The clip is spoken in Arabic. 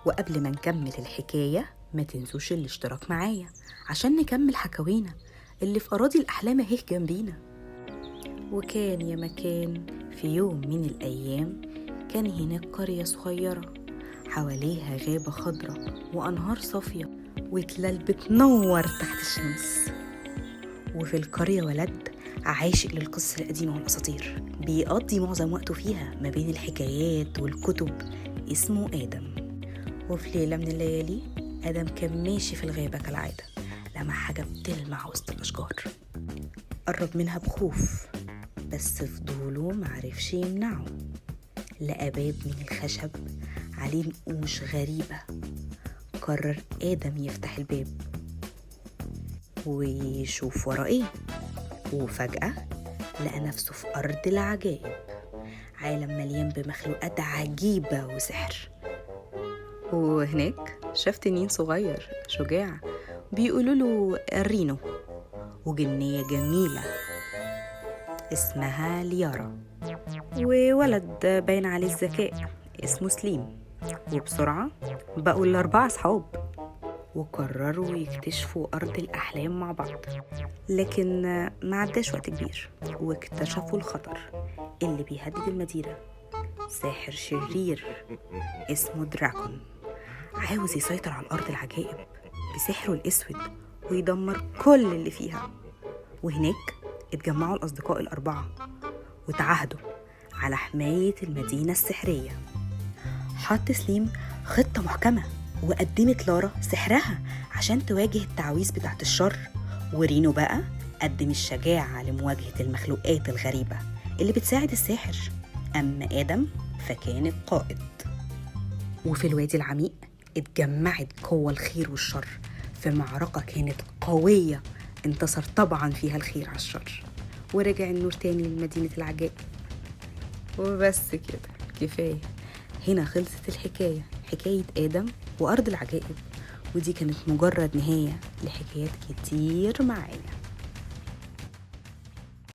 وقبل ما نكمل الحكاية ما تنسوش الاشتراك معايا عشان نكمل حكاوينا اللي في أراضي الأحلام اهي جنبينا. وكان يا مكان في يوم من الأيام كان هناك قرية صغيرة حواليها غابة خضرة وأنهار صافية وتلال بتنور تحت الشمس. وفي القرية ولد عاشق للقصص القديمة والأساطير بيقضي معظم وقته فيها ما بين الحكايات والكتب، اسمه آدم. وفي ليلة من الليالي آدم كان ماشي في الغابة كالعادة لما حاجة بتلمع وسط الأشجار. قرب منها بخوف بس فضوله معرفش يمنعه. لقى باب من الخشب عليه نقوش غريبة. قرر آدم يفتح الباب ويشوف وراه ايه، وفجأة لقى نفسه في أرض العجائب، عالم مليان بمخلوقات عجيبة وسحر. وهناك شاف تنين صغير شجاع بيقولوا له الرينو، وجنية جميلة اسمها ليارا، وولد باين عليه الذكاء اسمه سليم. وبسرعة بقوا الأربعة أصحاب وقرروا يكتشفوا أرض الأحلام مع بعض. لكن ما عداش وقت كبير واكتشفوا الخطر اللي بيهدد المدينة. ساحر شرير اسمه دراكون عاوز يسيطر على الأرض العجائب بسحره الأسود ويدمر كل اللي فيها. وهناك اتجمعوا الأصدقاء الأربعة وتعهدوا على حماية المدينة السحرية. حط سليم خطة محكمة وقدمت لارا سحرها عشان تواجه التعويذ بتاعت الشر، ورينو بقى قدم الشجاعة لمواجهة المخلوقات الغريبة اللي بتساعد الساحر. أما آدم فكان القائد. وفي الوادي العميق اتجمعت قوة الخير والشر في معركة كانت قوية انتصر طبعا فيها الخير على الشر، ورجع النور تاني لمدينة العجائب. وبس كده كفاية، هنا خلصت الحكاية، حكاية آدم وأرض العجائب. ودي كانت مجرد نهاية لحكايات كتير معايا.